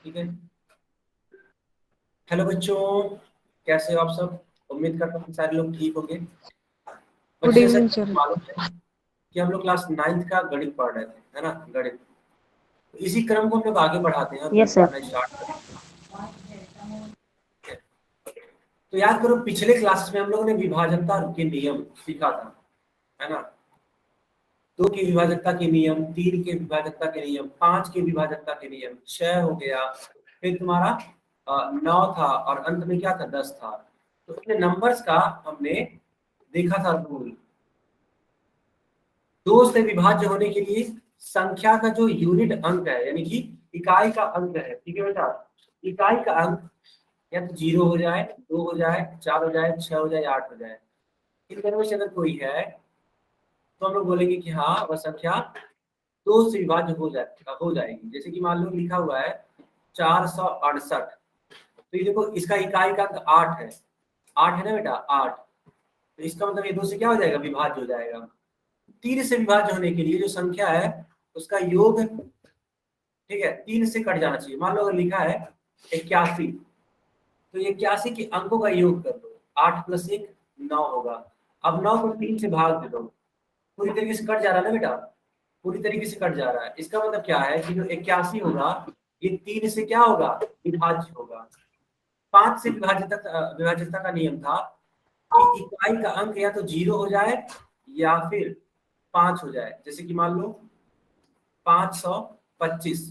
ठीक है। हेलो बच्चों, कैसे हो आप सब? उम्मीद करता हूँ सारे लोग ठीक होंगे। गुड बच्चों जैसे इवनिंग सर। मालूम है कि हम लोग क्लास 9th का गणित पढ़ रहे थे, है ना? गणित, तो इसी क्रम को हम लोग आगे बढ़ाते हैं और फिर यस सर। पढ़ना स्टार्ट करते हैं। तो याद करो, पिछले क्लासेस में हम लोगों ने विभाजनता के नियम सीखा था, है ना? 2 की विभाजकता के नियम, 3 के विभाजकता के नियम, 5 के विभाजकता के नियम, 6 हो गया, फिर तुम्हारा 9 था और अंत में क्या था, 10 था। तो इन नंबर्स का हमने देखा था रूल। 2 से विभाज्य होने के लिए संख्या का जो यूनिट अंक है, यानी कि इकाई का अंक है, ठीक है बेटा, इकाई का अंक या तो 0 हो जाए, 2 हो जाए, 4 हो जाए, 6 हो जाए, 8 हो जाए। इन दोनों में से अगर कोई है तो हम लोग बोलेंगे कि हाँ, वह संख्या 2 से विभाज्य हो जाएगी। जैसे कि मान लो लिखा हुआ है 468, तो ये देखो, इसका इकाई का अंक 8 है। 8 है ना बेटा, 8। तो इसका मतलब ये 2 से क्या हो जाएगा, विभाज्य हो जाएगा। 3 से विभाज्य होने के लिए जो संख्या है उसका योग, ठीक है, 3 से कट जाना चाहिए। मान लो अगर लिखा है 81, तो ये 81 के अंकों का योग कर दो, 8 + 1 9 होगा। अब 9 को 3 से भाग दे दो, पूरी तरीके से कट जा रहा है ना बेटा, पूरी तरीके से कट जा रहा है। इसका मतलब क्या है कि जो 81 होगा ये 3 से क्या होगा, विभाज्य होगा। 5 से विभाज्यता का नियम था कि इकाई का अंक या तो 0 हो जाए या फिर 5 हो जाए। जैसे कि मान लो 525,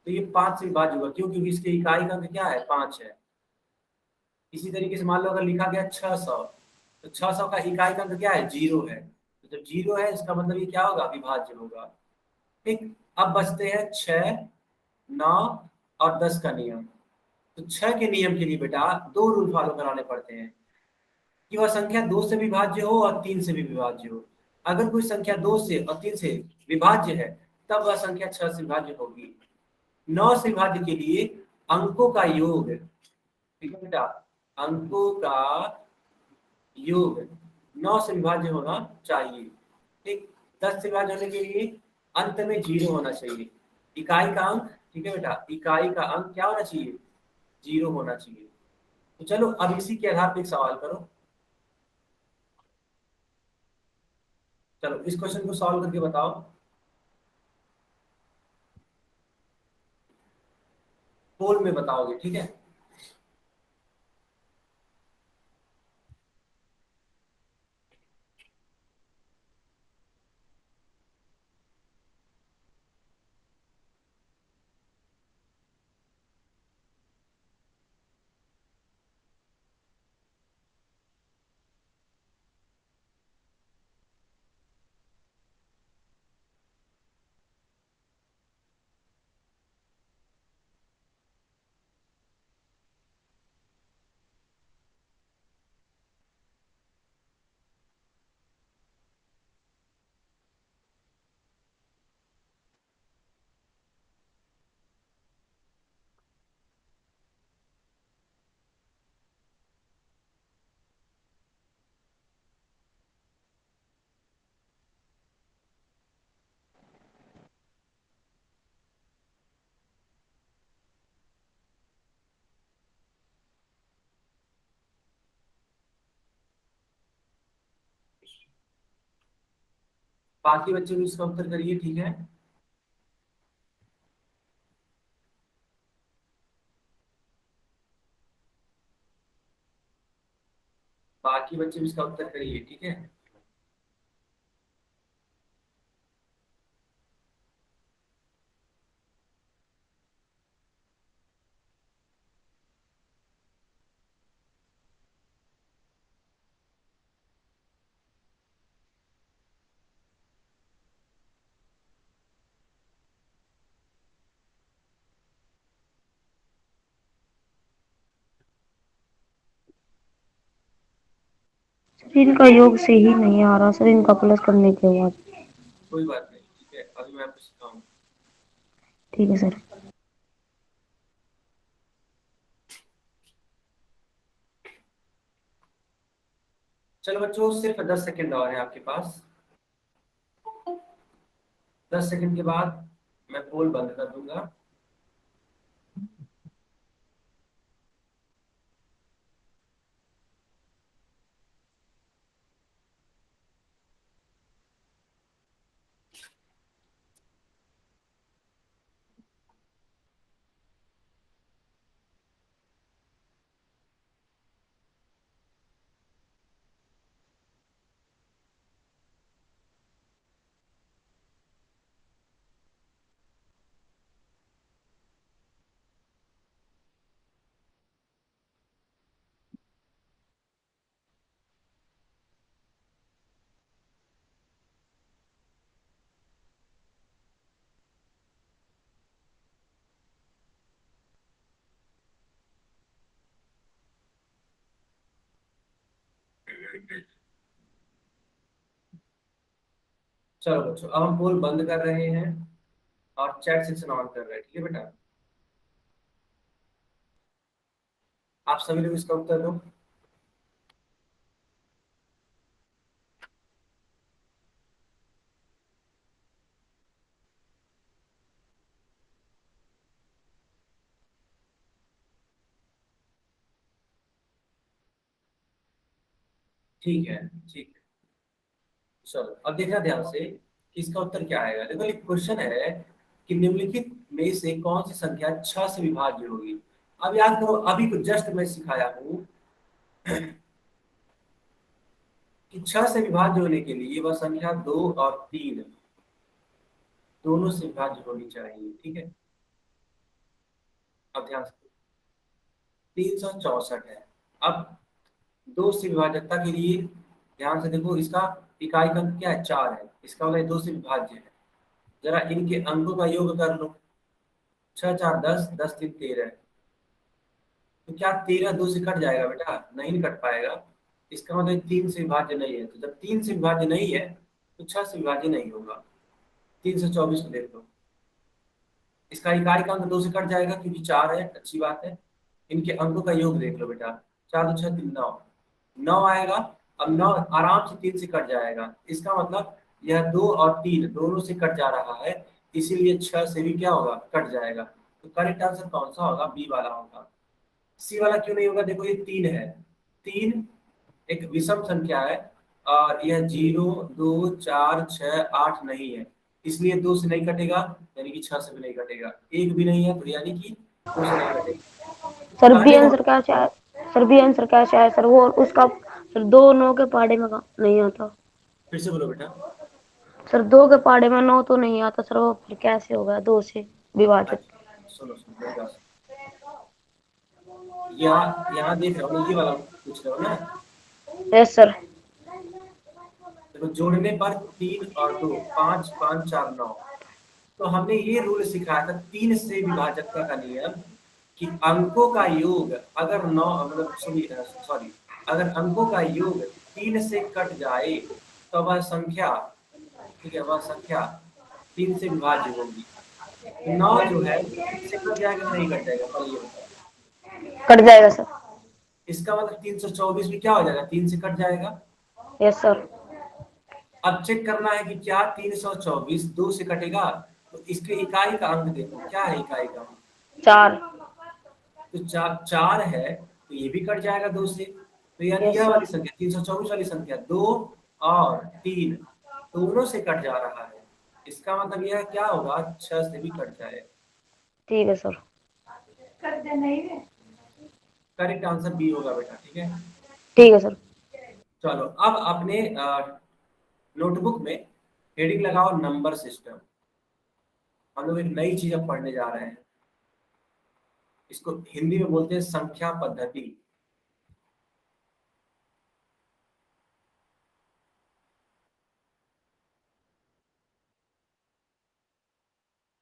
तो ये 5 से विभाज्य होगा, क्यों? क्योंकि इसके इकाई का अंक क्या है, 5 है। इसी तरीके से मान लो अगर लिखा गया 600, तो 600 का इकाई का अंक क्या है, 0 है। तो जब 0 है इसका मतलब ये क्या होगा, विभाज्य होगा। ठीक। अब बचते हैं 6, 9 और 10 का नियम। तो 6 के नियम के लिए बेटा 2 रूल फॉलो कराने पड़ते हैं कि वह संख्या 2 से विभाज्य हो और 3 से भी विभाज्य हो। अगर कोई संख्या 2 से और 3 से विभाज्य है तब वह संख्या 6 से विभाज्य होगी। 9 से विभाज्य के लिए अंकों का योग, ठीक है बेटा, अंकों का योग 9 से विभाज्य होना चाहिए। ठीक। 10 से विभाज्य होने के लिए अंत में 0 होना चाहिए। इकाई का अंक, ठीक है बेटा, इकाई का अंक क्या होना चाहिए, 0 होना चाहिए। तो चलो अब इसी के आधार पर एक सवाल करो। चलो इस क्वेश्चन को सॉल्व करके बताओ। पोल में बताओगे, ठीक है? बाकी बच्चे भी इसका उत्तर करिए, ठीक है? बाकी बच्चे भी इसका उत्तर करिए, ठीक है? सर इनका योग से ही नहीं आ रहा सर, इनका प्लस करने के बाद। कोई बात नहीं, ठीक है, अभी मैं आपको सिखाऊंगा। ठीक है सर। चलो बच्चों, सिर्फ 10 सेकंड और है आपके पास। 10 सेकंड के बाद मैं पोल बंद कर दूंगा। चलो बच्चों, अब हम पोल बंद कर रहे हैं और चैट सेक्शन ऑन कर रहे हैं, ठीक है बेटा। आप सभी लोग इसका उत्तर दो। ठीक है, ठीक है। चलो अब देखना ध्यान से कि इसका उत्तर क्या आएगा। देखो एक क्वेश्चन है कि निम्नलिखित में से कौन सी संख्या 6 से विभाज्य होगी। अब याद करो, अभी कुछ जस्ट मैं सिखाया हूँ कि 6 से विभाज्य होने के लिए वह संख्या 2 और 3 दोनों से विभाज्य होनी चाहिए, ठीक है। अब ध्यान से 364 है। अब 2 से विभाज्यता के लिए ध्यान से देखो, इसका इकाई का अंक क्या है, 4 है। इसका मतलब 2 से विभाज्य है। जरा इनके अंकों का योग कर लो। 6 4 10, 10 3 13। तो क्या 13 2 से कट जाएगा बेटा? नहीं कट पाएगा। इसका मतलब 3 से विभाज्य नहीं है। तो जब 3 से विभाज्य नहीं है तो 6 से विभाज्य नहीं होगा। 324 को देख लो, इसका इकाई का अंक 2 से कट जाएगा क्योंकि 4 है, अच्छी बात है। इनके अंकों का योग देख लो बेटा, 4 2 6 3 9, 9 आएगा। अब 9 आराम से 3 से कट जाएगा। इसका मतलब यह 2 और 3 दोनों से कट जा रहा है, इसीलिए 6 से भी क्या होगा, कट जाएगा। तो करेक्ट आंसर कौन सा होगा? बी वाला होगा। सी वाला क्यों नहीं होगा? देखो ये 3 है। 3 एक विषम संख्या है और यह 0 2 4 6 8 नहीं है, इसलिए 2 से नहीं कटेगा, यानी कि 6 से भी नहीं कटेगा। एक भी नहीं है तो यानी कि 2 से नहीं कटेगा। सर बी पहले आंसर क्या है? सर बी आंसर क्या है सर? वो उसका सर 2 9 के पहाड़े में नहीं आता। फिर से बोलो बेटा। सर 2 के पहाड़े में 9 तो नहीं आता सर, वो फिर कैसे होगा 2 से विभाजित? अच्छा सुनो सुनो मेरी बात सुनो। यहाँ यहाँ देख रहे हो ना, ये वाला पूछ रहे हो ना। Yes sir. देखो जोड़ने पर 3 और 2 5 5 4 9। तो हमने ये रूल सिखाया था 3 से विभाजकता का नियम, कि अंकों का योग अगर 9 मतलब सॉरी, अगर अंकों का योग 3 से कट जाए तो वह संख्या, ठीक है, वह संख्या 3 से विभाज्य होगी। तो 9 जो है 3 से कट जाएगा कि नहीं कट जाएगा, पहले ये बताओ। कट जाएगा सर। इसका मतलब 324 भी क्या हो जाएगा, 3 से कट जाएगा। Yes sir. अब चेक करना है कि क्या 324 2 से कटेगा। तो इसके इकाई का अंक देखो, क्या है इकाई का अंक? 4। तो 4 है, तो ये भी कट जाएगा 2 से। तो यानी यस यह सर। वाली संख्या 324 वाली संख्या 2 और 3 दोनों से कट जा रहा है। इसका मतलब यह क्या होगा, 6 से भी कट जाएगा। ठीक है सर। करेक्ट आंसर बी होगा बेटा, ठीक है। ठीक है सर। चलो अब अपने नोटबुक में हेडिंग लगाओ, नंबर सिस्टम। हम लोग एक नई चीज अब पढ़ने जा रहे हैं, इसको हिंदी में बोलते हैं संख्या पद्धति।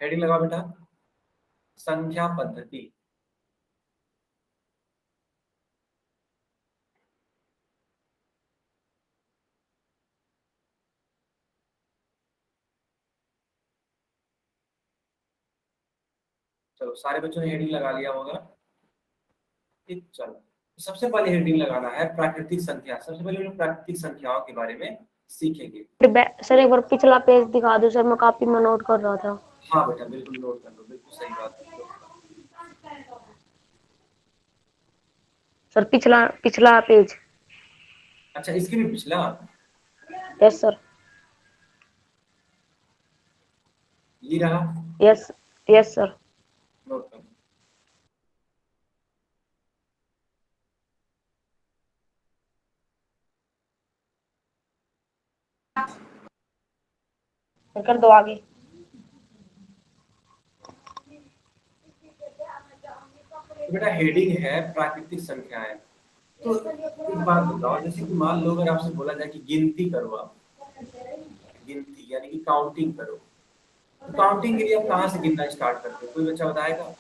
हेडिंग लगाओ बेटा, संख्या पद्धति। चलो सारे बच्चों ने हेडिंग लगा लिया होगा। ठीक, चलो सबसे पहले हेडिंग लगाना है प्राकृतिक संख्या। सबसे पहले हम लोग प्राकृतिक संख्याओं के बारे में सीखेंगे। सर एक बार पिछला पेज दिखा दो सर, मैं कॉपी में नोट कर रहा था। हाँ बेटा बिल्कुल नोट कर लो, बिल्कुल सही बात है। सर पिछला पिछला पेज। अच्छा इसके भी पिछला। Yes sir. ये रहा, यस। Yes sir. नोट कर लो। कर दो आगे। तो बेटा हेडिंग है प्राकृतिक संख्याएं। तो एक बात बताओ, जैसे कि मान लो अगर आपसे बोला जाए कि गिनती करो, आप गिनती यानी कि काउंटिंग करो, तो काउंटिंग के लिए आप कहाँ से गिनना स्टार्ट करते हो, कोई बच्चा बताएगा?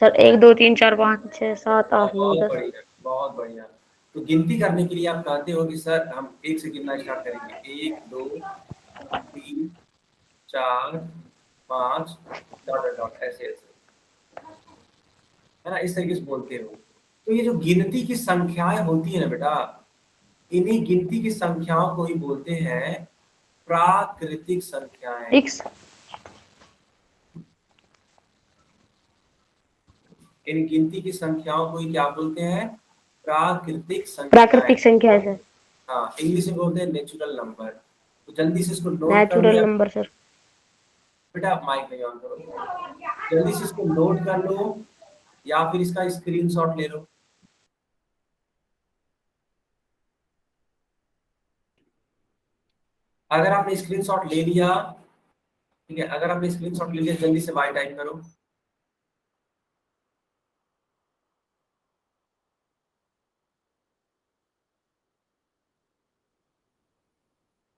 सर 1 2 3 4 5 6 7 8 9 बहुत 10। बढ़िया, बहुत बढ़िया। तो गिनती करने के लिए आप कहते हो कि सर हम 1 से गिनना स्टार्ट करेंगे, 1 2 3 4 5 डॉट डॉट डॉट ऐसे ऐसे, है ना, इस तरीके से बोलते हो। तो ये जो गिनती की संख्याएं होती है ना बेटा, इन्हीं गिनती की संख्याओं को ही बोलते हैं प्राकृतिक संख्याएं। फिक्स। इन गिनती की संख्याओं को ही क्या बोलते हैं? प्राकृतिक प्राकृतिक संख्याएं। संख्या है सर। हाँ, इंग्लिश में बोलते हैं नेचुरल नंबर। तो जल्दी से इसको नोट कर लो, नेचुरल या नंबर सर। बेटा आप माइक नहीं ऑन करो, जल्दी से इसको नोट कर लो या फिर इसका स्क्रीनशॉट ले लो। अगर आपने स्क्रीनशॉट ले लिया, ठीक है, अगर आपने स्क्रीनशॉट ले लिया जल्दी से बाय टाइप करो।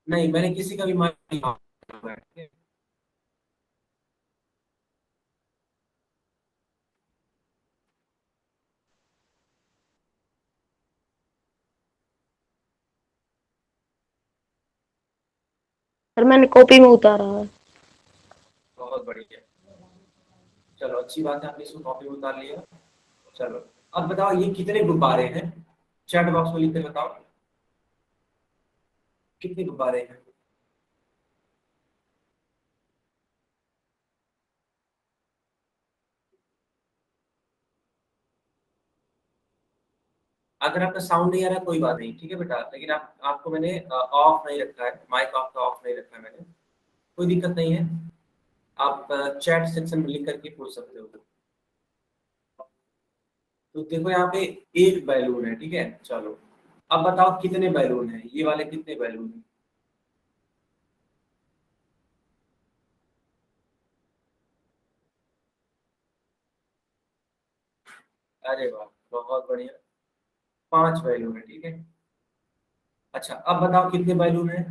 नहीं, मैंने किसी का भी माइक नहीं ऑन किया है। सर मैंने कॉपी में उतारा है। बहुत बढ़िया, चलो अच्छी बात है, आपने इसको कॉपी में उतार लिया। चलो अब बताओ ये कितने गुब्बारे हैं? चैट बॉक्स में लिख कर बताओ कितने गुब्बारे हैं। अगर आपका साउंड नहीं आ रहा कोई बात नहीं, ठीक है बेटा, लेकिन आपको मैंने ऑफ नहीं रखा है, माइक आपका ऑफ नहीं रखा है मैंने, कोई दिक्कत नहीं है। आप चैट सेक्शन में लिख करके पूछ सकते हो। तो देखो यहाँ पे एक बैलून है, ठीक है, चलो अब बताओ कितने बैलून है, ये वाले कितने बैलून है? अरे वाह, बहुत बढ़िया, 5 बैलून है, ठीक है। अच्छा अब बताओ कितने बैलून है?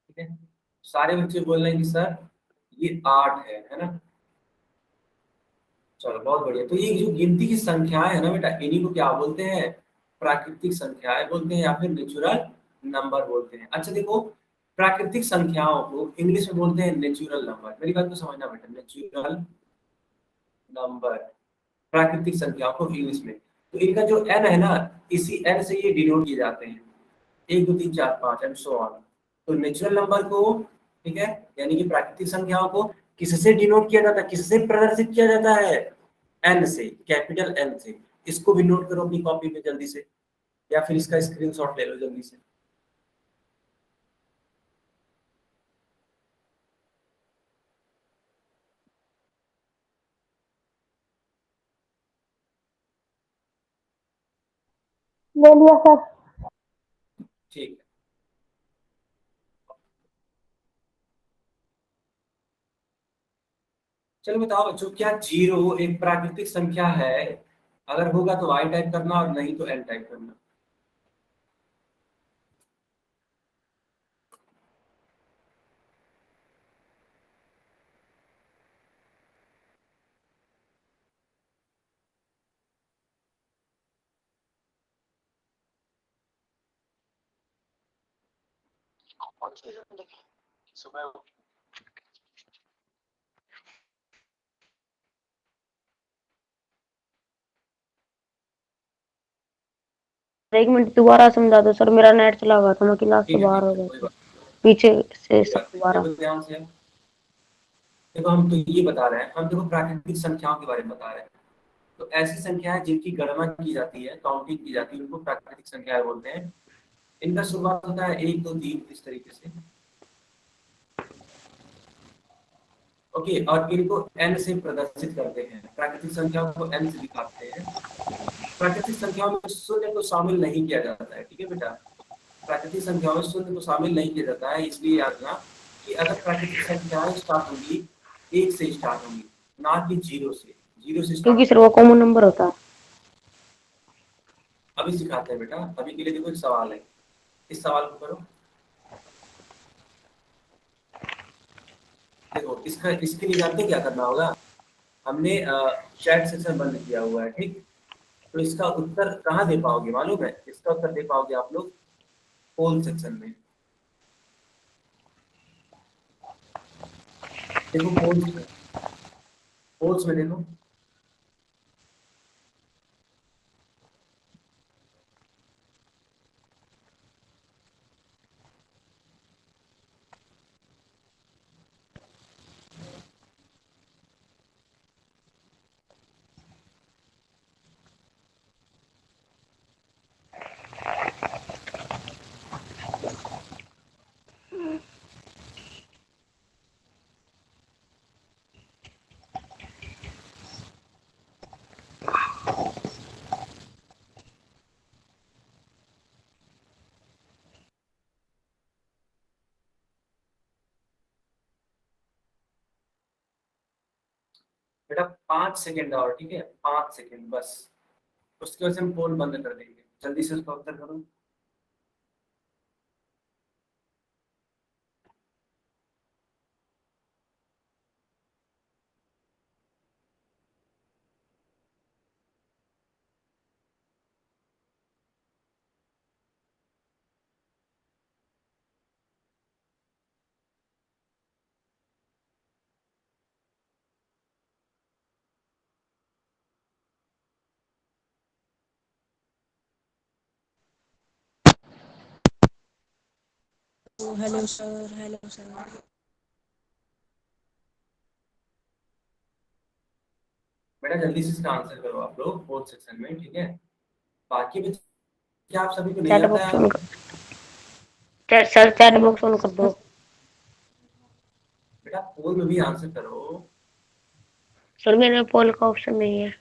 ठीक है, सारे बच्चे बोल रहे हैं कि सर ये 8 है ना। चलो बहुत बढ़िया, तो ये जो गिनती की संख्याएं है ना बेटा, इन्हीं को क्या बोलते हैं? प्राकृतिक संख्याएं बोलते हैं या फिर नेचुरल नंबर बोलते हैं। अच्छा देखो, प्राकृतिक संख्याओं को इंग्लिश में बोलते हैं नेचुरल नंबर, मेरी बात को समझना बेटा, नेचुरल नंबर, प्राकृतिक संख्याओं को इंग्लिश में। तो इनका जो एन है ना, इसी एन से ये डिनोट किए जाते हैं, 1 2 3 4 5 एंड सो ऑन। तो नेचुरल नंबर को, ठीक है, यानी कि प्राकृतिक संख्याओं को किससे डिनोट किया जाता है, किससे प्रदर्शित किया जाता है? एन से, कैपिटल एन से। इसको भी नोट करो अपनी कॉपी में जल्दी से, या फिर इसका स्क्रीनशॉट ले लो जल्दी से। ले लिया सर। ठीक है, चलो बताओ बच्चों, क्या जीरो एक प्राकृतिक संख्या है? अगर होगा तो आई टाइप करना और नहीं तो एन टाइप करना। सुबह 1 मिनट दोबारा समझा दो सर, मेरा नेट चला गया था, मैं क्लास से बाहर ठीक हो है, गया कोई था। बात पीछे से कोई सब बात नहीं, दोबारा। देखो ध्यान से, देखो हम तो ये बता रहे हैं, हम देखो प्राकृतिक संख्याओं के बारे में बता रहे हैं। तो ऐसी संख्याएं जिनकी गणना की जाती है, काउंटिंग की जाती है, उनको प्राकृतिक संख्याएं बोलते हैं। इनका शुरुआत होता है 1 2 3 इस तरीके से, ओके, और इनको एन से प्रदर्शित करते हैं, प्राकृतिक संख्याओं को एन से दिखाते हैं। प्राकृतिक संख्याओं में शून्य को शामिल नहीं किया जाता है, ठीक है बेटा, प्राकृतिक संख्याओं में शून्य को शामिल नहीं किया जाता है। इसलिए याद रखना कि अगर प्राकृतिक संख्याएं स्टार्ट होंगी एक से स्टार्ट होंगी, ना कि जीरो से। जीरो से क्योंकि स्टार्ट सर वो कॉमन नंबर होता है। अभी सिखाते हैं बेटा। अभी के लिए देखो एक सवाल है, इस सवाल को करो। देखो इसका, इसके लिए जानते हैं क्या करना होगा। हमने चैट सेक्शन बंद किया हुआ है, ठीक। तो इसका उत्तर कहाँ दे पाओगे मालूम है? इसका उत्तर दे पाओगे आप लोग पोल सेक्शन में। देखो पोल्स में, पोल्स में देखो। बेटा 5 सेकेंड और, ठीक है, 5 सेकेंड बस। उसके बाद से हम पोल बंद कर देंगे। जल्दी से उसका उत्तर करो। Hello sir, hello sir. बेटा जल्दी से इसका आंसर करो आप लोग फोर्थ सेक्शन में, ठीक है। बाकी भी क्या आप सभी को नहीं चैट आता है बॉक्स ऑन आंसर? कर, सर चैट बॉक्स ऑन कर दो। बेटा पोल में भी आंसर करो। सर मेरे में पोल का ऑप्शन नहीं है।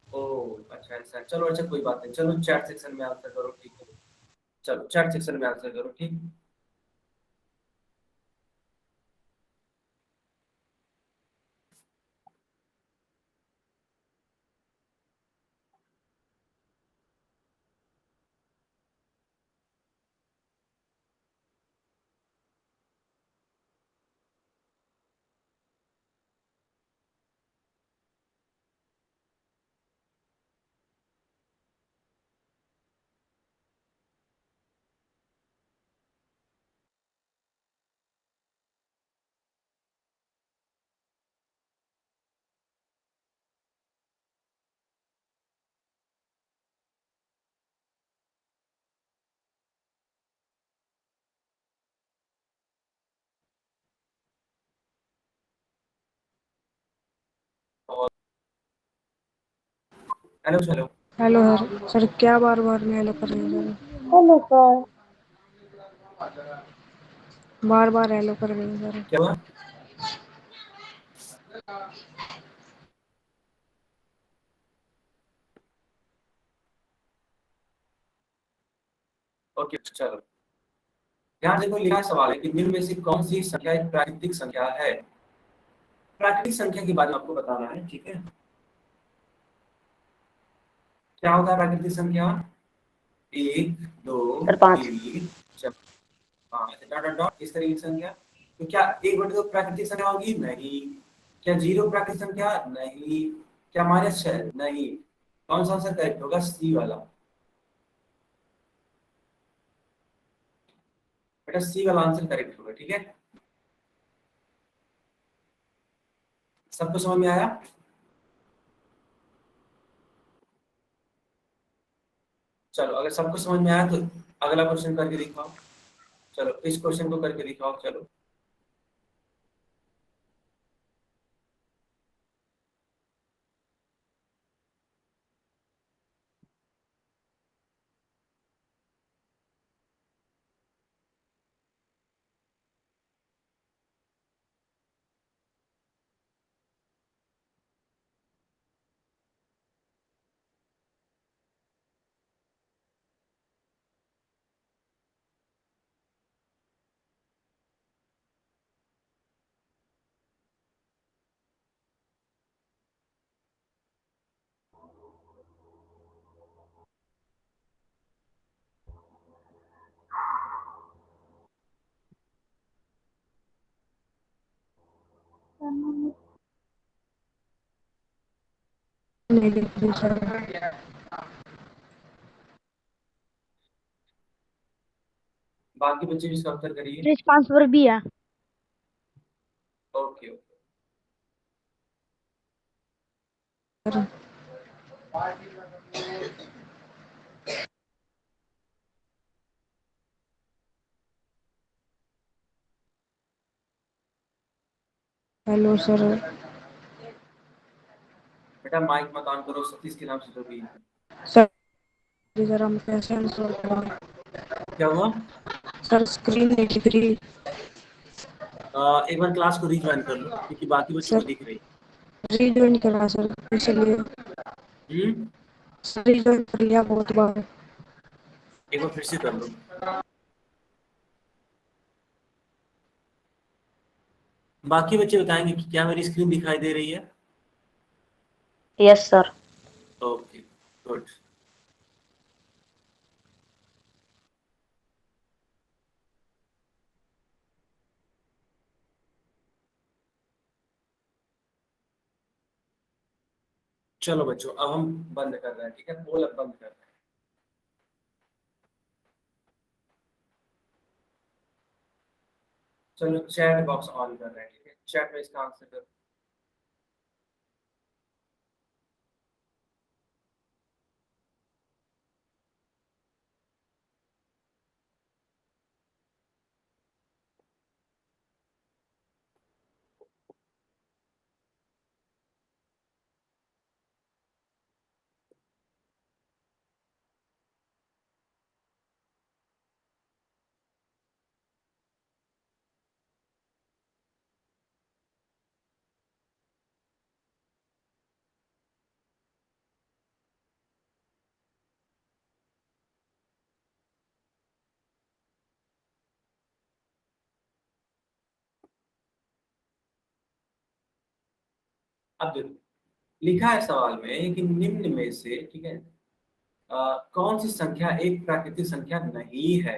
ओ अच्छा ऐसा है। चलो अच्छा कोई बात नहीं, चलो चैट सेक्शन में आंसर करो, ठीक है। चलो चैट सेक्शन में आंसर करो, ठीक। और हेलो चलो। हेलो सर, सर क्या बार बार में हेलो कर रहे हैं सर? Hello sir. बार बार हेलो कर रहे हैं सर। क्या हुआ? ओके चलो। यहाँ देखो लिखा सवाल है कि निम्न में से कौन सी संख्या एक प्राकृतिक संख्या है। प्राकृतिक संख्या के बारे में आपको बताना है, ठीक है। क्या होता है प्राकृतिक संख्या? एक, दो, सर 5। तीन, चार, पाँच, डॉट डॉट डॉट, इस तरीके की संख्या। तो क्या एक बटे दो प्राकृतिक संख्या होगी? नहीं। क्या जीरो प्राकृतिक संख्या? नहीं। क्या -6? नहीं। कौन सा आंसर करेक्ट होगा? सी वाला। बेटा सी वाला आंसर करेक्ट होगा, ठीक है। सबको समझ में आया? चलो अगर सबको समझ में आया तो अगला क्वेश्चन करके दिखाओ। चलो इस क्वेश्चन को करके दिखाओ, चलो। नहीं लिख रही सर। बाकी बच्चे भी इसका उत्तर करिए। इसका आंसर बी है। Okay okay. Hello sir. बेटा माइक मत ऑन करो, सतीश के नाम से जो भी। सर जरा हम कैसे आंसर करें? क्या हुआ? सर स्क्रीन नहीं दिख रही। एक बार क्लास को रिज्वाइन कर लो क्योंकि बाकी बच्चों को सर दिख रही। रीजॉइन करा सर, इसलिए। हम्म। सर रीजॉइन कर लिया बहुत बार। एक बार फिर से कर लो। बाकी बच्चे बताएंगे कि क्या मेरी स्क्रीन दिखाई दे रही है? Yes sir. Okay good. चलो बच्चों अब हम बंद कर रहे हैं, ठीक है, पोल अब बंद कर रहे हैं। चलो चैट बॉक्स ऑन कर रहे हैं, ठीक है, चैट में इसका आंसर करो। अब देखो लिखा है सवाल में कि निम्न में से, ठीक है, कौन सी संख्या एक प्राकृतिक संख्या नहीं है।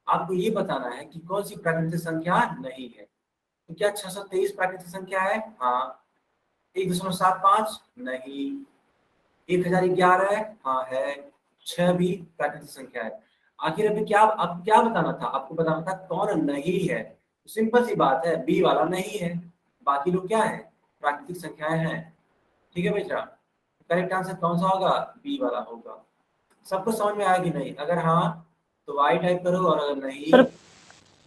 आपको ये बताना है कि कौन सी प्राकृतिक संख्या नहीं है। तो क्या 623 प्राकृतिक संख्या है? हाँ। 1.75 नहीं। 1011 है? हाँ है। 6 भी प्राकृतिक संख्या है। आखिर अभी क्या अब क्या बताना था? आपको बताना था कौन नहीं है। सिंपल सी बात है, बी वाला नहीं है। बाकी लोग क्या है? प्राकृतिक संख्याएं हैं। ठीक है बेटा, करेक्ट आंसर कौन सा होगा? बी वाला होगा। सबको समझ में आया कि नहीं? अगर हाँ तो वाई टाइप करो और अगर नहीं। सर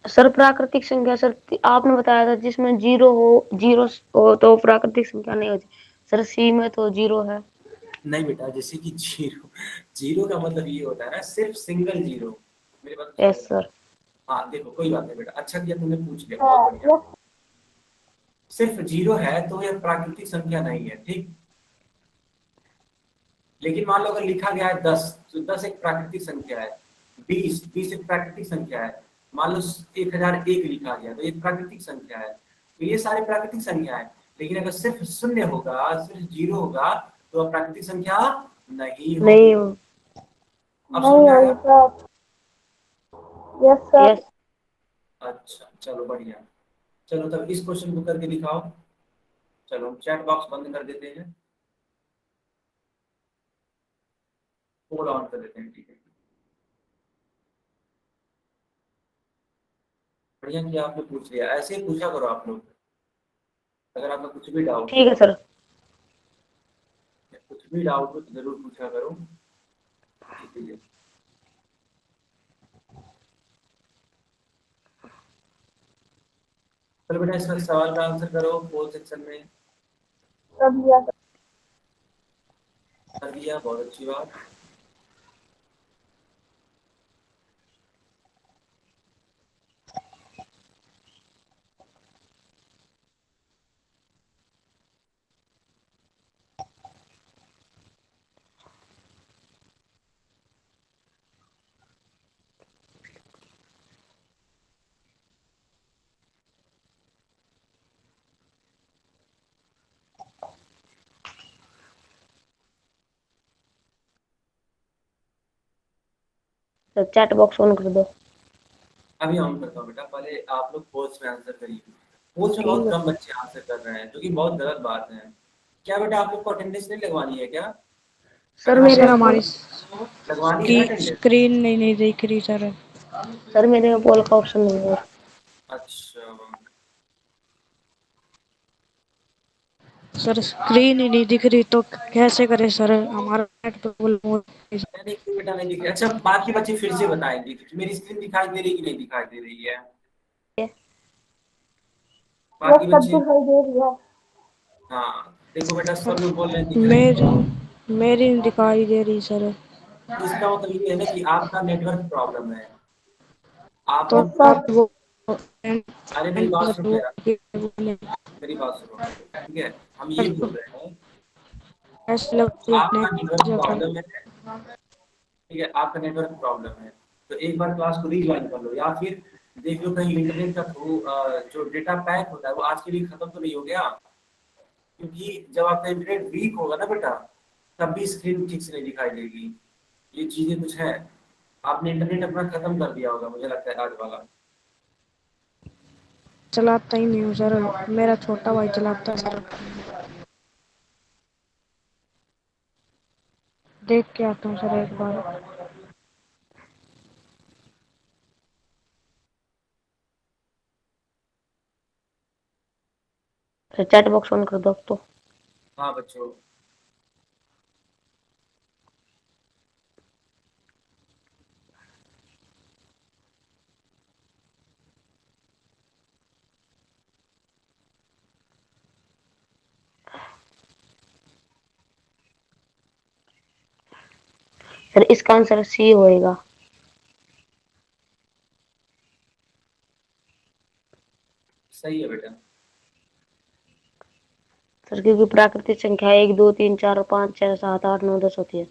सर प्राकृतिक संख्या सर आपने बताया था जिसमें जीरो हो तो प्राकृतिक संख्या नहीं होती। सर सी में तो जीरो है। नहीं बेटा, जैसे कि जीरो, जीरो का मतलब ये होता है ना सिर्फ सिंगल जीरो। मेरी बात समझ यस रहे हो? सर। हाँ देखो कोई बात नहीं बेटा, अच्छा किया तुमने पूछ लिया, बहुत बढ़िया। सिर्फ जीरो है तो यह प्राकृतिक संख्या नहीं है, ठीक। लेकिन मान लो अगर लिखा गया है 10, तो 10 एक प्राकृतिक संख्या है। 20 एक प्राकृतिक संख्या है। मान लो 1001 लिखा गया तो ये प्राकृतिक संख्या है। तो ये सारे प्राकृतिक संख्या है। लेकिन अगर सिर्फ शून्य होगा, सिर्फ जीरो होगा, तो वह प्राकृतिक संख्या नहीं होगी। नहीं हो। अब समझ में आया? Yes sir. यस। अच्छा चलो बढ़िया। चलो तब इस क्वेश्चन को करके दिखाओ। चलो हम चैट बॉक्स बंद कर देते हैं, कोड ऑन कर देते हैं, ठीक है। बढ़िया किया आपने पूछ लिया, ऐसे ही पूछा करो आप लोग। अगर आपका कुछ भी डाउट ठीक है हो, सर। कुछ भी डाउट हो तो जरूर पूछा करो, इसीलिए। चलो बेटा इसका सवाल का आंसर करो पोल सेक्शन में। कर दिया, बहुत अच्छी बात। सर चैट बॉक्स ऑन कर दो। अभी ऑन करता हूँ बेटा, पहले आप लोग पोल्स में आंसर करिए। स्कूल में बहुत ठीक है। कम बच्चे आंसर कर रहे हैं, जो कि बहुत गलत बात है। क्या बेटा आप लोग को अटेंडेंस नहीं लगवानी है क्या? सर कहाँ मेरे सर पे हमारी लगवानी है ना अटेंडेंस? स्क्रीन नहीं दिख रही सर। सर मेरे में पोल का ऑप्शन नहीं है। अच्छा, सर स्क्रीन ही नहीं दिख रही तो कैसे करें सर, हमारा नेट तो नहीं नहीं बेटा नहीं दिख रहा। अच्छा बाकी बच्चे फिर से बताएंगे कि मेरी स्क्रीन दिखाई दे रही है कि नहीं दिखाई दे रही है। बाकी बच्चे, हाँ देखो बेटा सब लोग बोल रहे हैं दिख रही है। मेरी नहीं दिखाई दे रही सर। तो इसका मतलब ये है ना कि आपका नेटवर्क प्रॉब्लम है। तो आपने पूरा, सर वो अरे मेरी बात सुनो यार, मेरी बात सुनो, ठीक है? हम ये बोल रहे हैं ऐसे लगती आपका नेटवर्क है। प्रॉब्लम है, ठीक है? आपका नेटवर्क प्रॉब्लम है, तो एक बार क्लास को रीज्वाइन कर लो, या फिर देख लो कहीं इंटरनेट का थ्रू जो डेटा पैक होता है वो आज के लिए खत्म तो नहीं हो गया। क्योंकि जब आपका इंटरनेट वीक होगा ना बेटा, तब भी स्क्रीन ठीक से नहीं दिखाई देगी। ये चीजें कुछ है। आपने इंटरनेट अपना खत्म कर दिया होगा मुझे लगता है आज वाला। चलाता ही नहीं हूँ सर, मेरा छोटा भाई चलाता है सर। देख के आता हूँ सर एक बार। सर चैट बॉक्स ऑन कर दो अब तो। हाँ बच्चों, सर इसका आंसर सी होएगा। सही है बेटा। सर क्योंकि प्राकृतिक संख्या 1 2 3 4 5 6 7 8 9 10 होती है।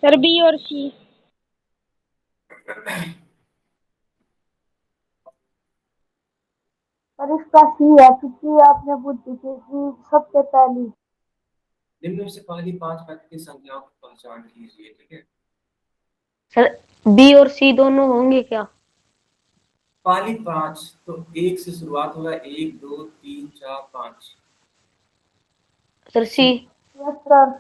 सर बी और सी। पर इसका सी है क्योंकि आपने पूछी थी कि सबसे पहली। निम्न में से पहली 5 प्राकृतिक संख्याओं की पहचान कीजिए, ठीक है? सर बी और सी दोनों होंगे क्या? पहली 5 तो 1 से शुरुआत होगा, 1 2 3 4 5। सर सी। Yes sir.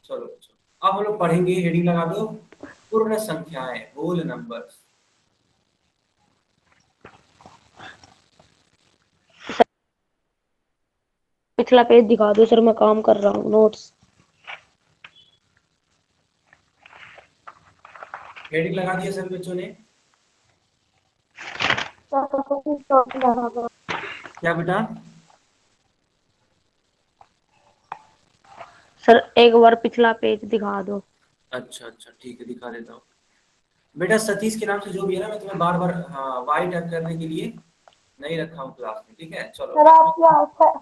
चलो चलो अब हम लोग पढ़ेंगे, हेडिंग लगा दो, पूर्ण संख्याएं, होल नंबर्स। पिछला पेज दिखा दो सर, मैं काम कर रहा हूँ नोट्स। हेडिंग लगा दिया सभी बच्चों ने? क्या बेटा? सर एक बार पिछला पेज दिखा दो। अच्छा अच्छा ठीक है, दिखा देता हूँ। बेटा सतीश के नाम से जो भी है ना, मैं तुम्हें बार बार, हाँ, वाइट अप करने के लिए नहीं रखा हूँ क्लास में, ठीक है? चलो सर आपकी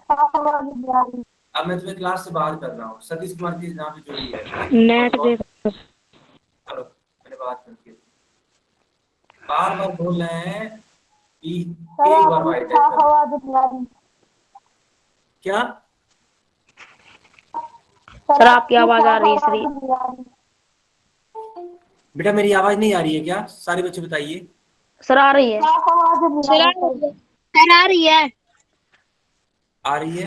साफ आवाज नहीं आ रही। अब मैं तुम्हें क्लास से बाहर कर रहा हूँ। सतीश कुमार के नाम से जो भी है, ठीक है? नेट देख। चलो मैंने बात कर दी। बार बार बोल रहे हैं कि सर एक बार आपकी वाइट टाइप साफ कर। आवाज नहीं आ रही। क्या? सर आपकी आपकी आवाज आ साफ रही है आवाज श्री। नहीं आ रही। बेटा मेरी आवाज नहीं आ रही है क्या? सारे बच्चे बताइए। सर आ रही है। साफ आवाज नहीं आ रही सर। सर आ रही है। आ रही है?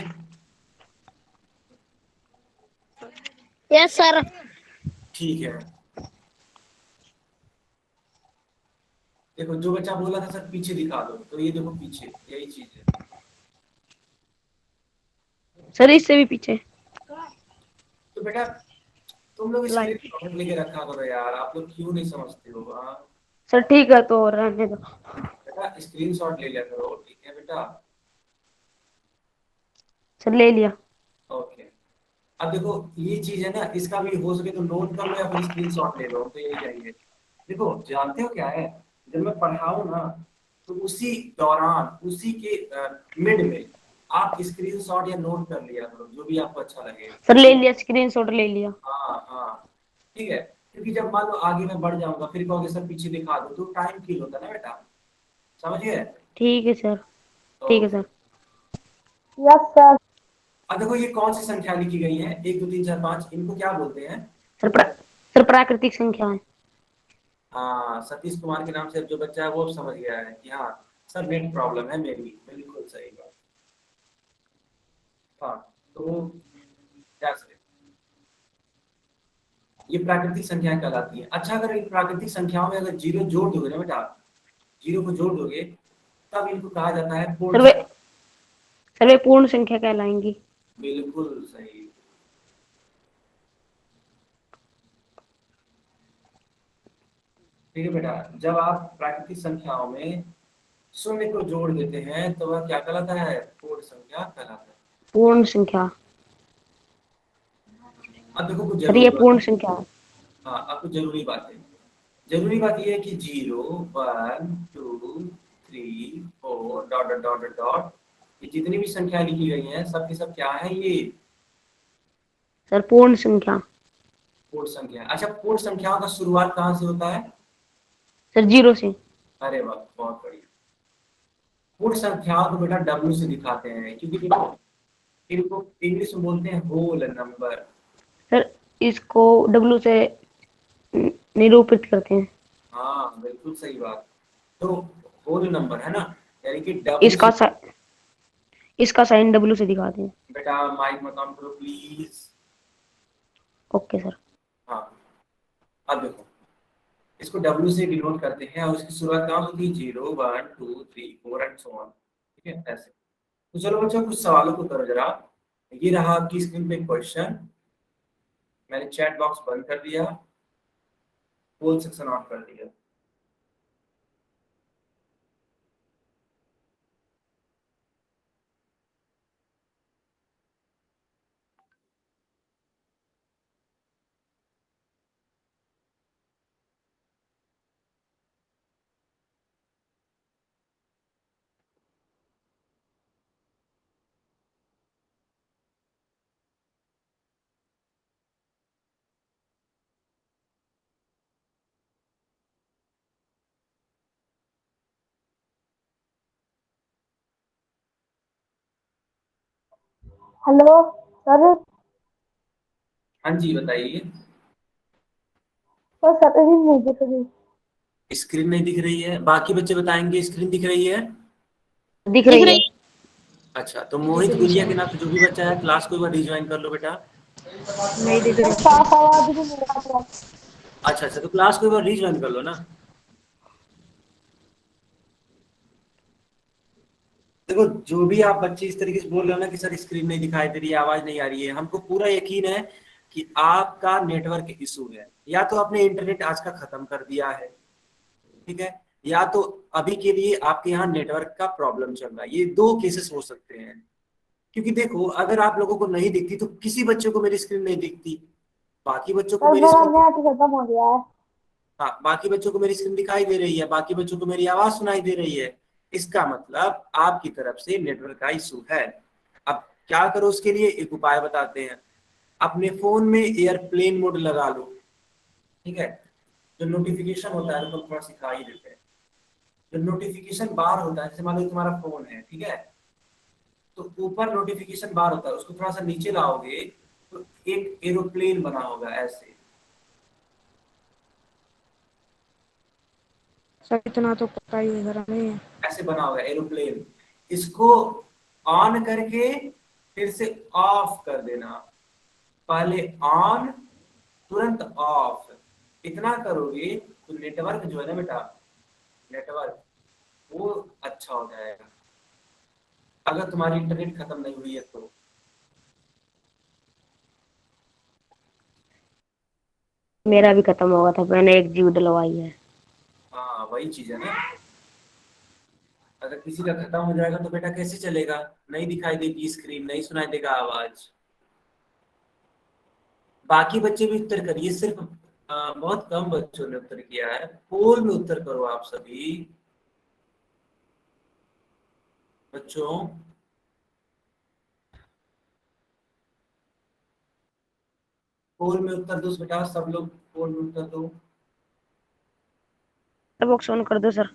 Yes sir. ठीक है। देखो जो बच्चा बोला था सर पीछे दिखा दो, तो ये देखो पीछे यही चीज है। सर इससे भी पीछे। तो बेटा तुम लोग स्क्रीन लाइट। शॉट लेके रखा करो यार, आप लोग क्यों नहीं समझते हो? हाँ सर ठीक है तो रहने दो। बेटा स्क्रीन शॉट ले लिया करो, ठीक है बेटा? सर ले लिया। ओके। अब देखो ये चीज है ना, इसका भी हो सके तो नोट कर लो या फिर स्क्रीन शॉट ले लो, हम तो यही कहेंगे। देखो जानते हो क्या है, जब मैं पढ़ाऊं ना, तो उसी दौरान उसी के मिड में आप स्क्रीनशॉट या नोट कर लिया करो, जो भी आपको अच्छा लगे। सर ले लिया, स्क्रीनशॉट ले लिया। हाँ हाँ ठीक है। क्योंकि जब मान लो आगे मैं बढ़ जाऊंगा फिर कहोगे सर पीछे दिखा दो, तो टाइम किल होता है ना बेटा, समझ गए? ठीक है सर। ठीक है ओके। सर। Yes sir. अब देखो ये कौन सी संख्या लिखी गई है, 1 2 3 4 5, इनको क्या बोलते हैं? सर सर प्राकृतिक संख्या है। हाँ, सतीश कुमार के नाम से जो बच्चा है वो अब समझ गया है कि हाँ सर नेट प्रॉब्लम है मेरी, बिल्कुल सही बात। हाँ, तो क्या सर, ये प्राकृतिक संख्याएं कहलाती है। अच्छा, अगर इन प्राकृतिक संख्याओं में अगर जीरो जोड़ दोगे ना बेटा, जीरो को जोड़ दोगे, तब इनको कहा जाता है पूर्ण सर वे संख्या। सर वे पूर्ण संख्या कहलाएंगी। बिल्कुल सही। ठीक है बेटा, जब आप प्राकृतिक संख्याओं में शून्य को जोड़ देते हैं तो वह क्या कहलाता है? पूर्ण संख्या कहलाता है। पूर्ण संख्या। अब देखो कुछ सर ये जरूरी बात। पूर्ण संख्या है। हाँ, अब कुछ जरूरी बात है। जरूरी बात यह है कि 0 1 2 3 4 dot dot dot dot dot, ये जितनी भी संख्या लिखी गई हैं सब की सब क्या है? ये सर पूर्ण संख्या। पूर्ण संख्या। अच्छा, पूर्ण संख्याओं का शुरुआत कहाँ से होता है? सर जीरो से। अरे वाह, बहुत बढ़िया। पूर्ण संख्याओं को बेटा डब्ल्यू से दिखाते हैं, क्योंकि देखो इनको इंग्लिश में बोलते हैं होल नंबर। सर इसको डब्लू से निरूपित करते हैं। हाँ, बिल्कुल सही बात। तो होल नंबर है ना, यानी कि डब्ल्यू इसका से। इसका साइन डब्लू से दिखाते हैं। बेटा माइक मत ऑन करो प्लीज। Okay sir. हाँ, अब देखो इसको डब्ल्यू से डिनोट करते हैं और इसकी शुरुआत कहाँ होती है? 0 1 2 3 4 एंड सो ऑन। ठीक है, ऐसे। तो चलो बच्चों, कुछ सवालों को करो जरा। ये रहा आपकी स्क्रीन पे क्वेश्चन। मैंने चैट बॉक्स बंद कर दिया, पोल सेक्शन ऑन कर दिया। Hello sir. हाँ जी, बताइए। सर सतरी नहीं दिख रही। स्क्रीन नहीं दिख रही है? बाकी बच्चे बताएंगे स्क्रीन दिख रही है। दिख रही है। अच्छा, तो मोहित गुड़िया के नाम से जो भी बच्चा है क्लास को एक बार रिज्वाइन कर लो बेटा। नहीं दिख सर रही सर। साफ आवाज भी नहीं आ रहा। अच्छा अच्छा, तो क्लास को एक बार रिज्वाइन कर लो ना। देखो, जो भी आप बच्चे इस तरीके से बोल रहे हो ना कि सर स्क्रीन नहीं दिखाई दे रही है, आवाज नहीं आ रही है, हमको पूरा यकीन है कि आपका नेटवर्क इशू है, या तो आपने इंटरनेट आज का खत्म कर दिया है, ठीक है, या तो अभी के लिए आपके यहाँ नेटवर्क का प्रॉब्लम चल रहा है। ये दो केसेस हो सकते हैं। क्योंकि देखो, अगर आप लोगों को नहीं दिखती तो किसी बच्चे को मेरी स्क्रीन नहीं दिखती, बाकी बच्चों को सर मेरी मेरा स्क्रीन। नेट खत्म हो गया है। हाँ, बाकी बच्चों को मेरी स्क्रीन दिखाई दे रही है, बाकी बच्चों को मेरी आवाज सुनाई दे रही है। इसका मतलब आपकी तरफ से नेटवर्क का इशू है। अब क्या करो, उसके लिए एक उपाय बताते हैं। अपने फोन में एयरप्लेन मोड लगा लो, ठीक है। जो नोटिफिकेशन होता है तो हम थोड़ा सिखा ही देते हैं। जो नोटिफिकेशन बार होता है, जैसे मान लो तुम्हारा फोन है, ठीक है, तो ऊपर नोटिफिकेशन बार होता है, उसको थोड़ा सा नीचे लाओगे तो एक एरोप्लेन बना होगा ऐसे। सर इतना तो पता ही है सर हमें। ऐसे बना होगा एरोप्लेन। इसको ऑन करके फिर से ऑफ कर देना। पहले ऑन, तुरंत ऑफ। इतना करोगे तो नेटवर्क जो है ना बेटा, नेटवर्क वो अच्छा हो जाएगा, अगर तुम्हारी इंटरनेट खत्म नहीं हुई है तो। मेरा भी खत्म हो गया था, मैंने एक जीव डलवाई है। हाँ, वही चीज है ना। अगर किसी का खत्म हो जाएगा तो बेटा कैसे चलेगा? नहीं दिखाई देगी स्क्रीन, नहीं सुनाई देगा आवाज। बाकी बच्चे भी उत्तर करिए, सिर्फ बहुत कम बच्चों ने उत्तर किया है। पोल में उत्तर करो आप सभी बच्चों। पोल में उत्तर दो बेटा, सब लोग पोल में उत्तर दो। बॉक्स ऑन कर दो सर।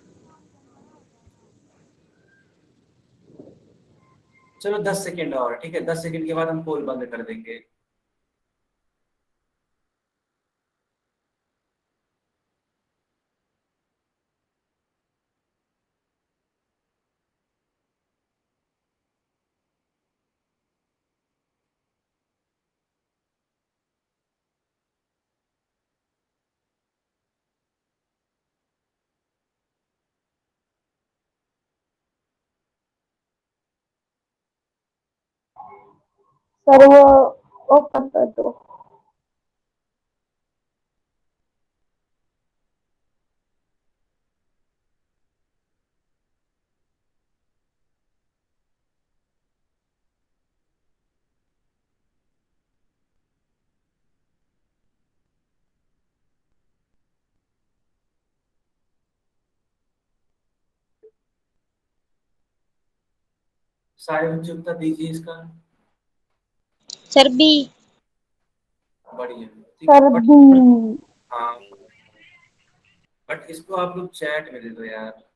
चलो 10 सेकेंड और, ठीक है, 10 सेकेंड के बाद हम पोल बंद कर देंगे। सर वो ओपन कर दो। सारे बच्चे उत्तर दीजिए इसका। Sir B. बढ़िया, ठीक है सर बट बी। हाँ, बट इसको आप लोग चैट में दे दो यार।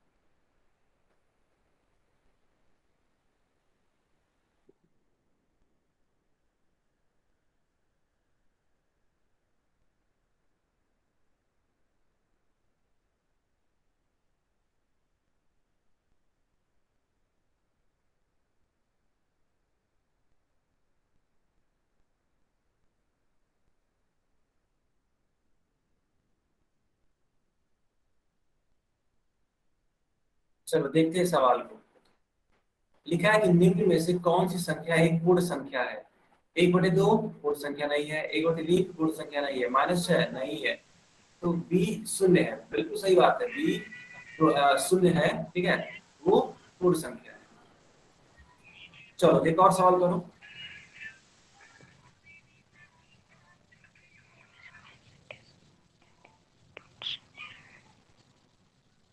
चलो देखते हैं सवाल को। लिखा है कि निम्न में से कौन सी संख्या एक पूर्ण संख्या है? 1/2 पूर्ण संख्या नहीं है, 1/3 पूर्ण संख्या नहीं है, -6 नहीं है, तो बी शून्य है। बिल्कुल सही बात है, बी तो शून्य है, ठीक है, वो पूर्ण संख्या है। चलो एक और सवाल करो।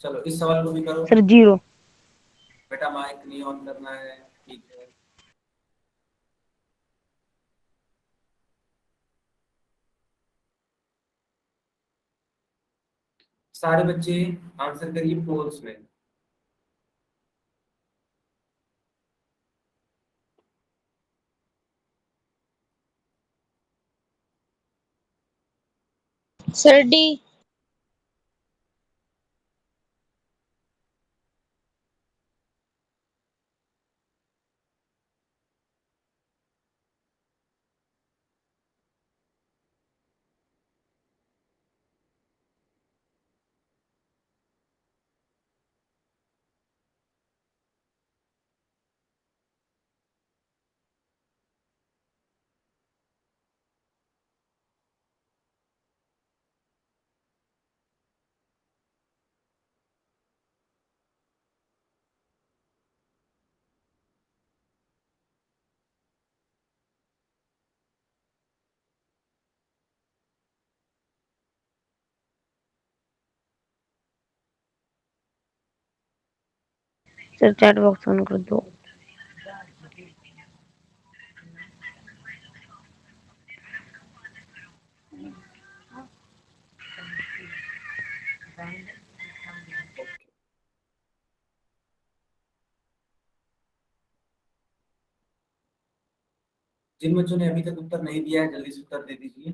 चलो इस सवाल को भी करो। सर 0। बेटा माइक नहीं ऑन करना है, ठीक है। सारे बच्चे आंसर करिए पोल्स में। Sir D. Sir chat box on कर दो। जिन बच्चों ने अभी तक उत्तर नहीं दिया है जल्दी से उत्तर दे दीजिए।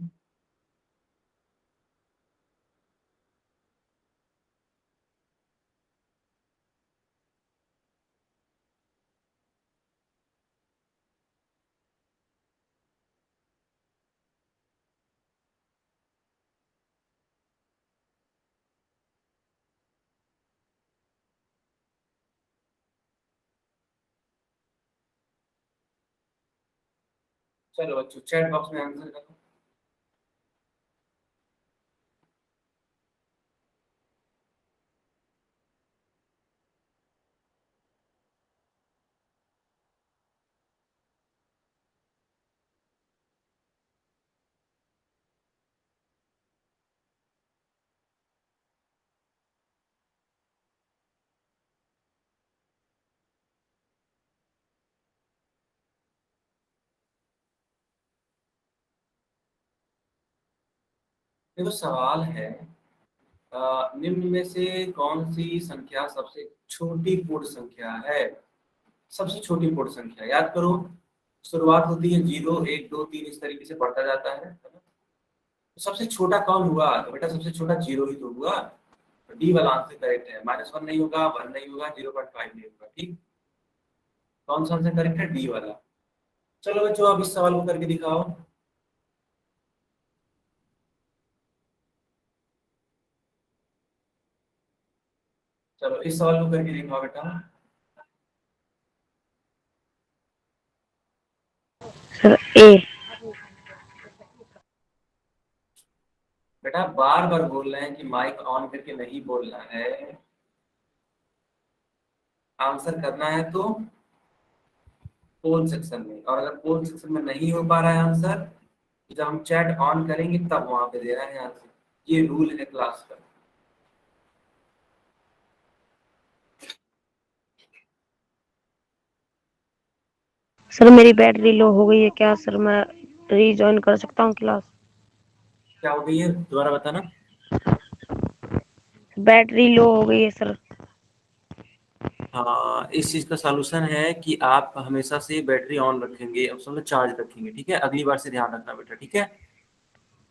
चलो बच्चों चैट बॉक्स में आंसर करो। देखो सवाल है निम्न में से कौन सी संख्या सबसे छोटी पूर्ण संख्या है? सबसे छोटी पूर्ण संख्या याद करो। शुरुआत होती है 0 1 2 3 इस तरीके से बढ़ता जाता है ना? तो सबसे छोटा कौन हुआ? तो बेटा सबसे छोटा 0 ही तो हुआ। तो डी वाला आंसर करेक्ट है। -1 नहीं होगा, 1 नहीं होगा, 0.5 नहीं होगा, ठीक। कौन सा आंसर करेक्ट है? डी वाला। चलो बच्चों अब इस सवाल को करके दिखाओ। चलो इस सवाल को करके दिखाओ बेटा। सर ए। बेटा बार बार बोल रहे हैं कि माइक ऑन करके नहीं बोलना है, आंसर करना है तो पोल सेक्शन में, और अगर पोल सेक्शन में नहीं हो पा रहा है आंसर, तो जब हम चैट ऑन करेंगे तब वहां पे देना है आंसर। ये रूल है क्लास का। सर मेरी बैटरी लो हो गई है, क्या सर मैं रीजॉइन कर सकता हूँ क्लास? क्या हो गई है, दोबारा बताना। बैटरी लो हो गई है सर। हाँ, इस चीज का सॉल्यूशन है कि आप हमेशा से बैटरी ऑन रखेंगे, अब समझो चार्ज रखेंगे, ठीक है? अगली बार से ध्यान रखना बेटा, ठीक है?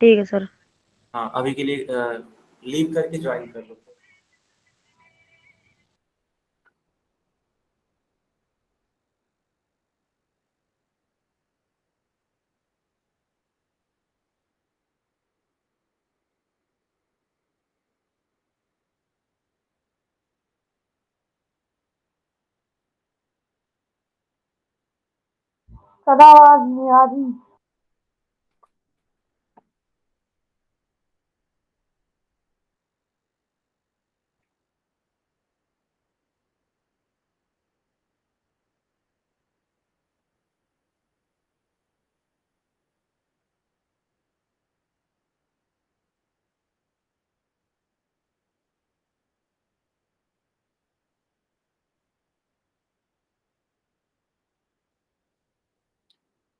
ठीक है सर। हाँ, अभी के लिए लीव करके ज्वाइन कर लो। सर आवाज नहीं आ रही।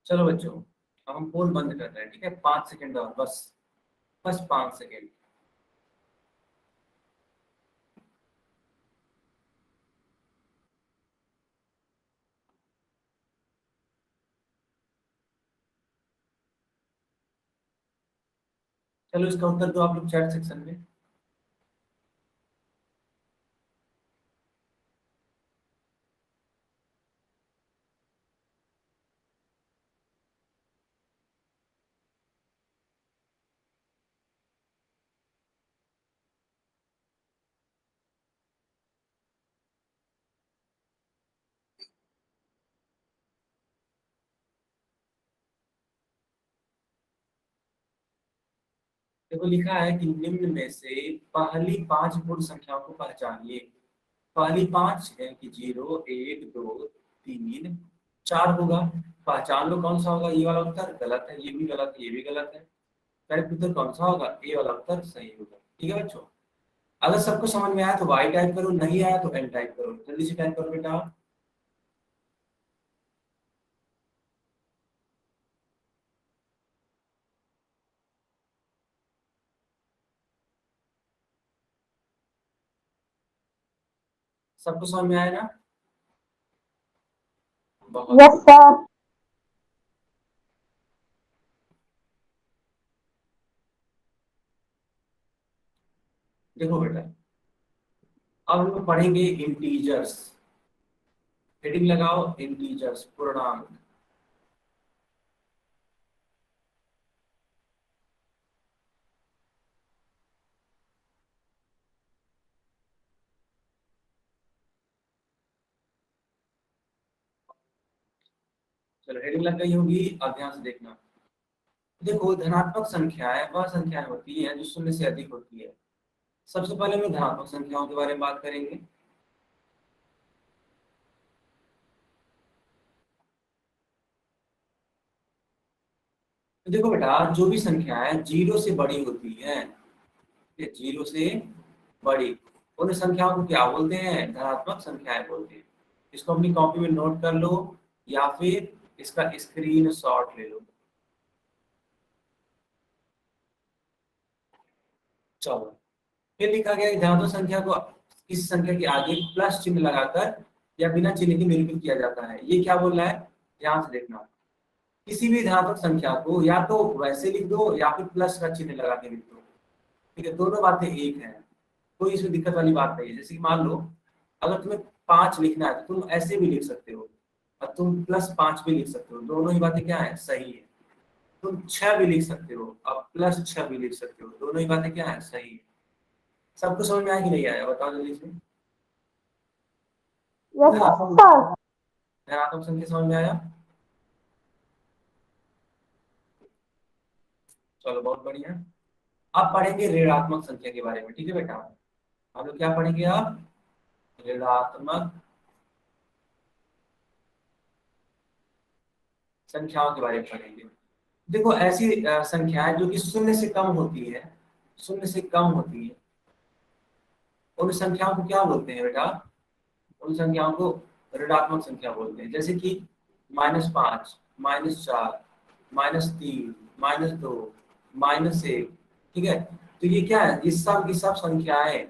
चलो बच्चों, अब हम पोल बंद कर रहे हैं, ठीक है? 5 सेकंड और, बस बस 5 सेकंड। चलो इसका उत्तर दो आप लोग चैट सेक्शन में। देखो लिखा है कि निम्न में से पहली 5 पूर्ण संख्याओं को पहचानिए। पहली 5 है कि 0, 1, 2, 3, 4 होगा। पहचान लो कौन सा होगा। ये वाला उत्तर गलत है, ये भी गलत है, ये भी गलत है। करेक्ट उत्तर कौन सा होगा? ए वाला उत्तर सही होगा। ठीक है बच्चों, अगर सबको समझ में आया तो वाई टाइप करो, नहीं आया तो एन टाइप करो। जल्दी से टाइप करो बेटा। सबको समझ में आया ना? बहुत यस सर। देखो बेटा, अब हम लोग पढ़ेंगे इंटीजर्स। हेडिंग लगाओ इंटीजर्स, पूर्णांक। चलो हेडिंग लग गई होगी, अब ध्यान से देखना। देखो धनात्मक संख्याएं वह संख्याएं होती हैं जो शून्य से अधिक होती है। सबसे पहले हम धनात्मक संख्याओं के बारे में बात करेंगे। तो देखो बेटा, जो भी संख्याएं 0 से बड़ी होती हैं, ये 0 से बड़ी, उन संख्याओं को क्या बोलते हैं? धनात्मक संख्याएं बोलते हैं। इसको अपनी कॉपी में नोट कर लो या फिर इसका स्क्रीनशॉट ले लो। चलो, फिर लिखा गया कि धनात्मक संख्या को इस संख्या के आगे प्लस चिन्ह लगाकर या बिना चिन्ह के निरूपित किया जाता है। ये क्या बोल रहा है, ध्यान से देखना। किसी भी धनात्मक संख्या को या तो वैसे लिख दो या फिर प्लस का चिन्ह लगा के लिख दो। ठीक है, दोनों बातें एक हैं, कोई इसमें दिक्कत वाली बात नहीं है। जैसे कि मान लो अगर तुम्हें 5 लिखना है तो तुम ऐसे भी लिख सकते हो, और तुम +5 भी लिख सकते हो, दोनों ही बातें क्या है? सही है। तुम 6 भी लिख सकते हो और +6 भी लिख सकते हो, दोनों ही बातें क्या है? सही है। सबको समझ में आया कि नहीं आया, बताओ जल्दी से। Yes sir. धनात्मक संख्या समझ में आया? चलो बहुत बढ़िया। अब पढ़ेंगे ऋणात्मक संख्या के बारे में, ठीक है बेटा। हम लोग क्या पढ़ेंगे अब? ऋणात्मक संख्याओं के बारे में पढ़ेंगे। देखो ऐसी संख्याएं जो कि शून्य से कम होती है, शून्य से कम होती है, उन संख्याओं को क्या बोलते हैं बेटा? उन संख्याओं को ऋणात्मक संख्या बोलते हैं। जैसे कि -5, -4, -3, -2, -1, ठीक है। तो ये क्या है? ये सब की सब संख्याएं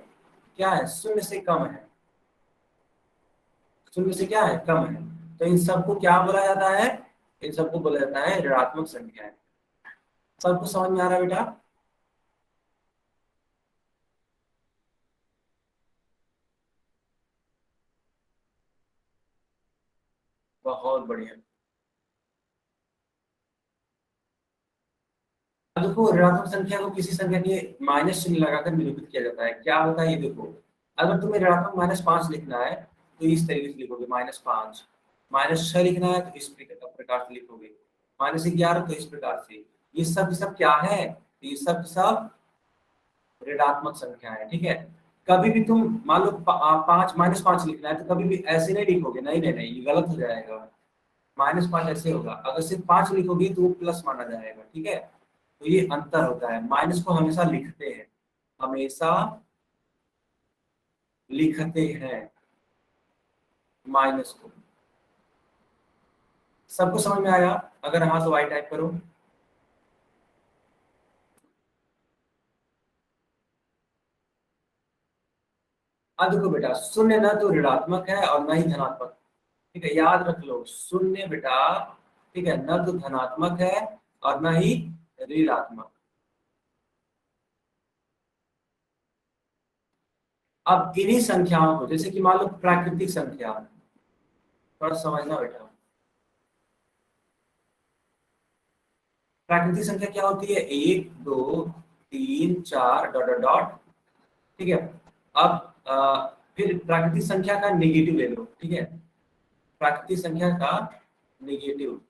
क्या है? शून्य से कम है, शून्य से क्या है? कम है। तो इन सबको क्या बोला जाता है? इन सबको बोला जाता है ऋणात्मक संख्याएं। सबको समझ में आ रहा है बेटा? बहुत बढ़िया। अब देखो ऋणात्मक संख्या को किसी संख्या के माइनस चिन्ह लगाकर निरूपित किया जाता है। क्या होता है ये देखो, अगर तुम्हें ऋणात्मक -5 लिखना है तो इस तरीके से लिखोगे -5, -6 लिखना है तो इस प्रकार से लिखोगे, -11 तो इस प्रकार से। ये सब क्या है? ये सब ऋणात्मक संख्या है, ठीक है। कभी भी तुम मान लो 5 लिखना है तो कभी भी ऐसे नहीं लिखोगे, नहीं नहीं नहीं, ये गलत हो जाएगा। -5 ऐसे होगा, अगर सिर्फ 5 लिखोगे तो वो प्लस माना जाएगा, ठीक है। तो ये अंतर होता है। माइनस को हमेशा लिखते हैं, हमेशा लिखते हैं माइनस को। सबको समझ में आया? अगर हाँ तो वाई टाइप करो। अब देखो बेटा, शून्य ना तो ऋणात्मक है और ना ही धनात्मक, ठीक है, याद रख लो। शून्य बेटा, ठीक है, न तो धनात्मक है और ना ही ऋणात्मक। अब इन्हीं संख्याओं को, जैसे कि मान लो प्राकृतिक संख्या, थोड़ा समझना बेटा। प्राकृतिक संख्या क्या होती है? 1, 2, 3, 4 डॉट डॉट डॉट, ठीक है। अब फिर प्राकृतिक संख्या का नेगेटिव ले लो, ठीक है। प्राकृतिक संख्या का नेगेटिव,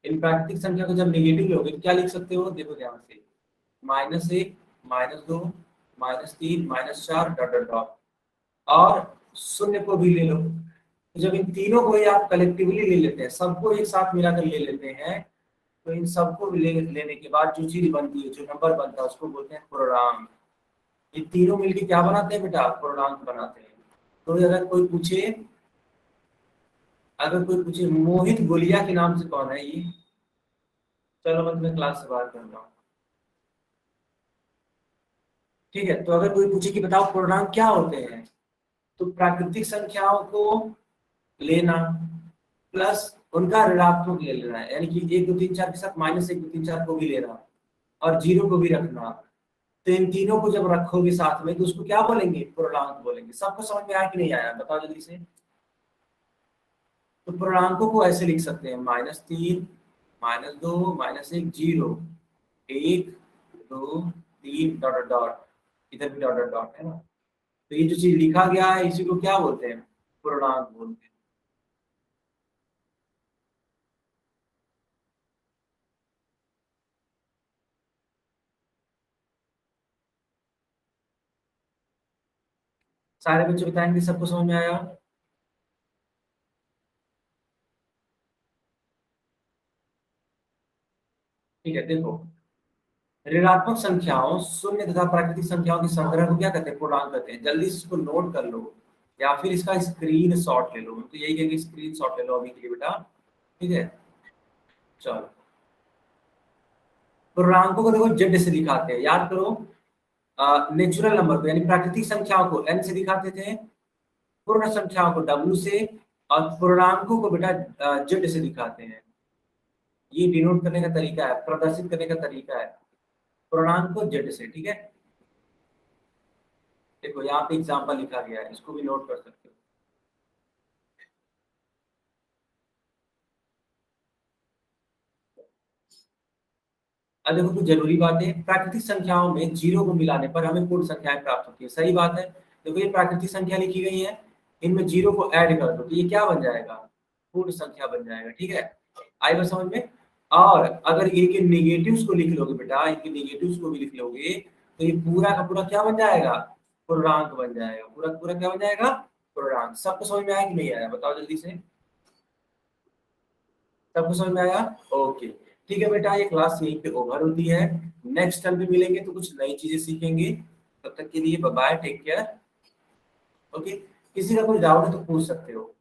इन प्राकृतिक संख्या को जब नेगेटिव लोगे तो क्या लिख सकते हो? देखो ध्यान से, -1, -2, -3, -4 डॉट डॉट डॉट, और शून्य को भी ले लो। तो जब इन तीनों को ही आप कलेक्टिवली ले लेते हैं, सबको एक साथ मिलाकर ले लेते हैं, तो इन सबको लेने के बाद जो चीज बनती है, जो नंबर बनता है, उसको बोलते हैं पूर्णांक। ये तीनों मिलके क्या बनाते हैं बेटा? पूर्णांक बनाते हैं। तो अगर कोई पूछे मोहित गुलिया के नाम से कौन है ये, चलो मैं क्लास से बात कर रहा हूँ, ठीक है। तो अगर कोई पूछे कि बताओ पूर्णांक क्या होते हैं, तो प्राकृतिक संख्याओं को लेना प्लस उनका ऋणात्मक ले लेना है, यानी कि 1, 2, 3, 4 के साथ -1, 2, 3, 4 को भी लेना और जीरो को भी रखना। तो इन तीनों को जब रखोगे साथ में तो उसको क्या बोलेंगे? पूर्णांक बोलेंगे। सबको समझ में आया कि नहीं आया? बताओ जल्दी से। तो पूर्णांकों को ऐसे लिख सकते हैं: -3, -2, -1, 0, 1, 2, 3 डॉट डॉट डॉट, इधर भी डॉट डॉट डॉट है ना। तो ये जो चीज लिखा गया है इसी को क्या बोलते हैं? पूर्णांक बोलते हैं। सारे बच्चे बताएंगे सबको समझ में आया? ठीक है, देखो ऋणात्मक संख्याओं, शून्य तथा प्राकृतिक संख्याओं के संग्रह को क्या कहते हैं? पूर्णांक कहते हैं। जल्दी से इसको नोट कर लो या फिर इसका स्क्रीन शॉट ले लो। तो यही कहेंगे, स्क्रीन शॉट ले लो अभी के लिए बेटा, ठीक है। चलो पूर्णांकों को देखो जेड से दिखाते हैं, याद करो। नेचुरल नंबर को यानी प्राकृतिक संख्याओं को एन से दिखाते थे, पूर्ण संख्याओं को डब्ल्यू से, और पूर्णांकों को बेटा जेड से दिखाते हैं। ये डिनोट करने का तरीका है, प्रदर्शित करने का तरीका है, पूर्णांक को जेड से, ठीक है। देखो यहाँ पे एग्जाम्पल लिखा गया है, इसको भी नोट कर सकते हो। अब देखो कुछ जरूरी बातें, प्राकृतिक संख्याओं में जीरो को मिलाने पर हमें पूर्ण संख्याएं प्राप्त होती है, सही बात है। देखो ये प्राकृतिक संख्या लिखी गई है, इनमें जीरो को ऐड कर दो तो ये क्या बन जाएगा, पूर्ण संख्या बन जाएगा, ठीक है, आई बात समझ में। और अगर ये के निगेटिव्स को लिख लोगे बेटा, इनके निगेटिव्स को भी लिख लोगे तो ये पूरा का पूरा क्या बन जाएगा, पूर्णांक बन जाएगा, पूरा पूरा क्या बन जाएगा, पूर्णांक। सबको समझ में आया कि नहीं आया, बताओ जल्दी से, सबको समझ में आया, ओके ठीक है बेटा। ये क्लास यहीं पे ओवर होती है, नेक्स्ट टाइम पे मिलेंगे तो कुछ नई चीजें सीखेंगे, तब तक के लिए bye bye, take care, okay. किसी का कोई डाउट है तो पूछ सकते हो।